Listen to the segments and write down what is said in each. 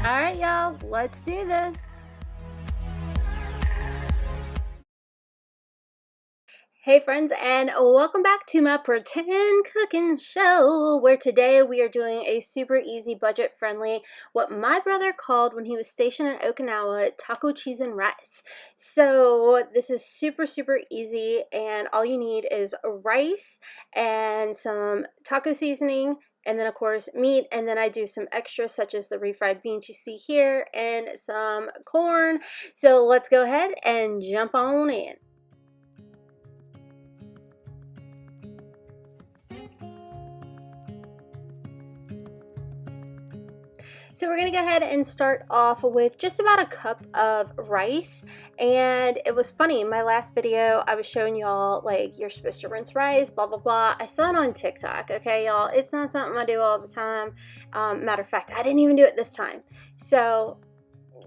All right, y'all, let's do this. Hey friends, and welcome back to my pretend cooking show, where today we are doing a super easy, budget friendly, what my brother called when he was stationed in Okinawa, taco cheese and rice. So this is super easy, and all you need is rice and some taco seasoning, and then of course meat, and then I do some extras such as the refried beans you see here and some corn. So let's go ahead and jump on in. So we're gonna go ahead and start off with just about a cup of rice. And it was funny, in my last video I was showing y'all like you're supposed to rinse rice, blah blah blah. I saw it on TikTok, okay y'all, it's not something I do all the time. Matter of fact, I didn't even do it this time. So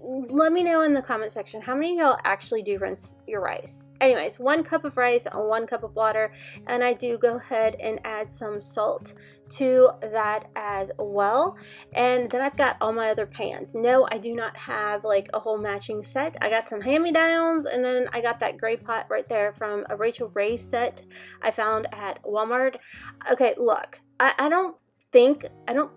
let me know in the comment section how many of y'all actually do rinse your rice. Anyways, 1 cup of rice and 1 cup of water, and I do go ahead and add some salt to that as well. And then I've got all my other pans. No, I do not have like a whole matching set. I got some hand-me-downs, and then I got that gray pot right there from a Rachel Ray set I found at Walmart. Okay, look, I don't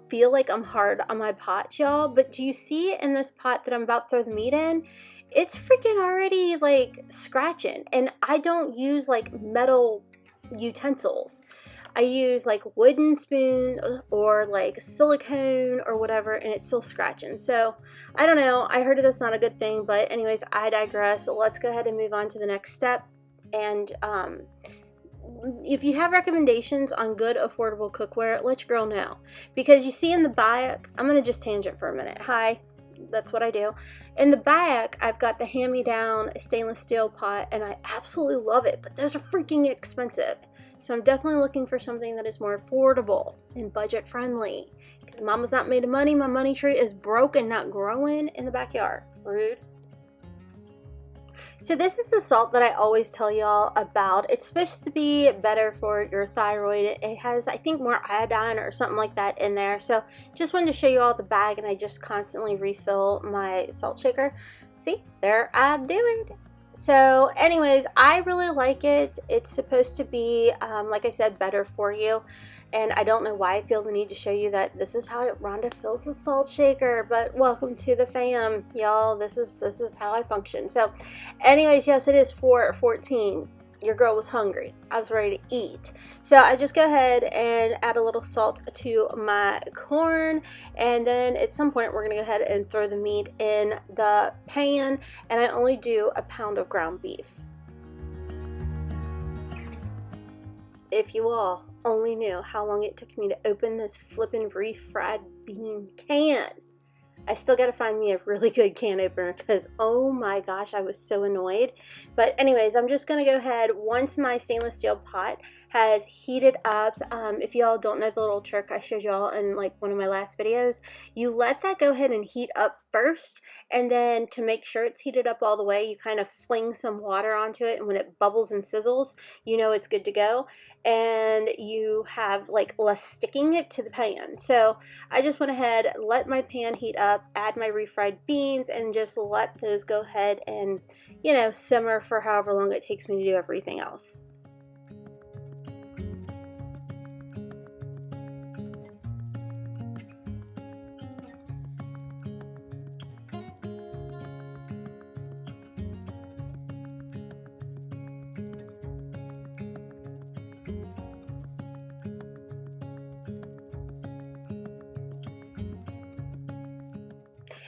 feel like I'm hard on my pot, y'all, but do you see in this pot that I'm about to throw the meat in? It's freaking already like scratching, and I don't use like metal utensils. I use like wooden spoon or like silicone or whatever, and it's still scratching. So I don't know, I heard that's not a good thing, but anyways, I digress. Let's go ahead and move on to the next step. And if you have recommendations on good affordable cookware, let your girl know, because you see in the back, I'm gonna just tangent for a minute. Hi, that's what I do. In the back I've got the hand-me-down stainless steel pot, and I absolutely love it, but those are freaking expensive. So I'm definitely looking for something that is more affordable and budget friendly, because mama's not made of money. My money tree is broke and not growing in the backyard. Rude. So this is the salt that I always tell y'all about. It's supposed to be better for your thyroid. It has, I think, more iodine or something like that in there. So just wanted to show you all the bag, and I just constantly refill my salt shaker. See, there I do it. So anyways, I really like it. It's supposed to be, like I said, better for you. And I don't know why I feel the need to show you that this is how Rhonda fills the salt shaker, but welcome to the fam, y'all. This is how I function. So anyways, yes, it is 4:14. Your girl was hungry. I was ready to eat. So I just go ahead and add a little salt to my corn, and then at some point we're gonna go ahead and throw the meat in the pan, and I only do a pound of ground beef. If you all only knew how long it took me to open this flippin' refried bean can. I still gotta find me a really good can opener, because oh my gosh, I was so annoyed. But anyways, I'm just gonna go ahead, once my stainless steel pot has heated up, if y'all don't know the little trick I showed y'all in like one of my last videos, you let that go ahead and heat up first, and then to make sure it's heated up all the way, you kind of fling some water onto it, and when it bubbles and sizzles, you know it's good to go, and you have like less sticking it to the pan. So I just went ahead, let my pan heat up, add my refried beans, and just let those go ahead and, you know, simmer for however long it takes me to do everything else.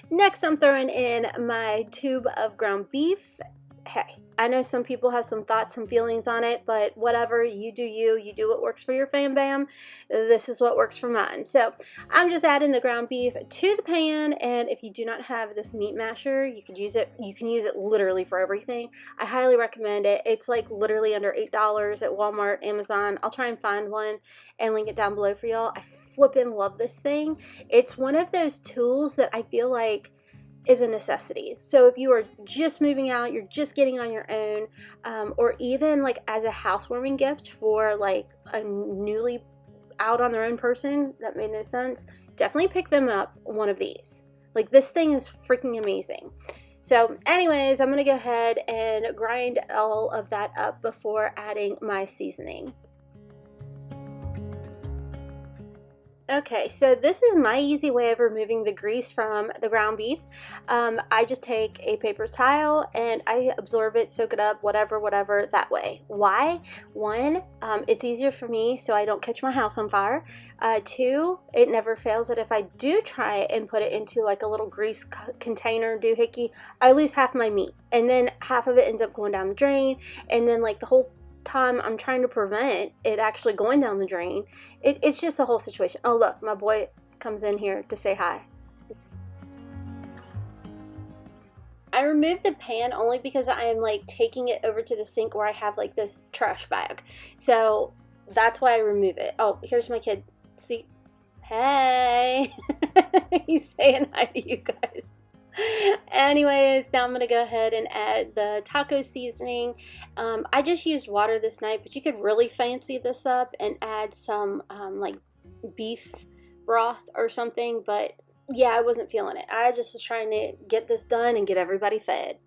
Next, I'm throwing in my tube of ground beef. Hey, I know some people have some thoughts, some feelings on it, but whatever, you do you. You do what works for your fam bam. This is what works for mine. So I'm just adding the ground beef to the pan, and if you do not have this meat masher, you could use it. You can use it literally for everything. I highly recommend it. It's like literally under $8 at Walmart, Amazon. I'll try and find one and link it down below for y'all. I flippin' love this thing. It's one of those tools that I feel like is a necessity. So if you are just moving out, you're just getting on your own, or even like as a housewarming gift for like a newly out on their own person, that made no sense, definitely pick them up one of these. Like, this thing is freaking amazing. So anyways, I'm gonna go ahead and grind all of that up before adding my seasoning. Okay, so this is my easy way of removing the grease from the ground beef. I just take a paper towel and I absorb it, soak it up, whatever, that way. Why? One, it's easier for me so I don't catch my house on fire. Two, it never fails that if I do try and put it into like a little grease container doohickey, I lose half my meat. And then half of it ends up going down the drain, and then like the whole time I'm trying to prevent it actually going down the drain. It's just a whole situation. Oh look, my boy comes in here to say hi. I removed the pan only because I am like taking it over to the sink where I have like this trash bag, so that's why I remove it. Oh, here's my kid. See, hey. He's saying hi to you guys. Anyways, now I'm gonna go ahead and add the taco seasoning. I just used water this night, but you could really fancy this up and add some like beef broth or something, but yeah, I wasn't feeling it. I just was trying to get this done and get everybody fed.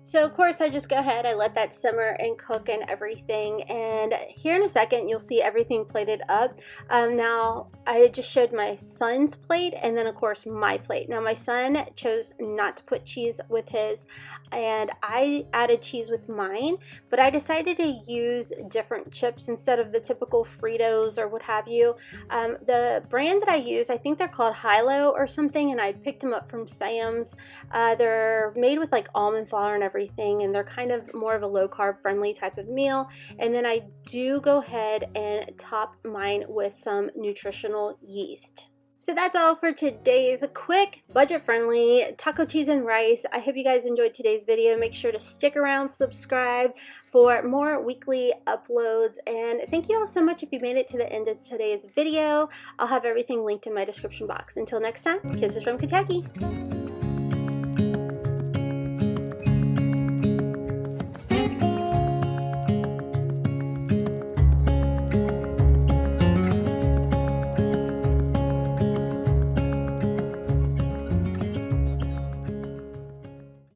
So of course I just go ahead, I let that simmer and cook and everything, and here in a second you'll see everything plated up. Now I just showed my son's plate and then of course my plate. Now my son chose not to put cheese with his, and I added cheese with mine, but I decided to use different chips instead of the typical Fritos or what have you. The brand that I use, I think they're called Hilo or something, and I picked them up from Sam's. They're made with like almond flour and everything, and they're kind of more of a low carb friendly type of meal. And then I do go ahead and top mine with some nutritional yeast. So that's all for today's quick, budget-friendly taco cheese and rice. I hope you guys enjoyed today's video. Make sure to stick around, subscribe for more weekly uploads, and thank you all so much if you made it to the end of today's video. I'll have everything linked in my description box. Until next time, kisses from Kentucky.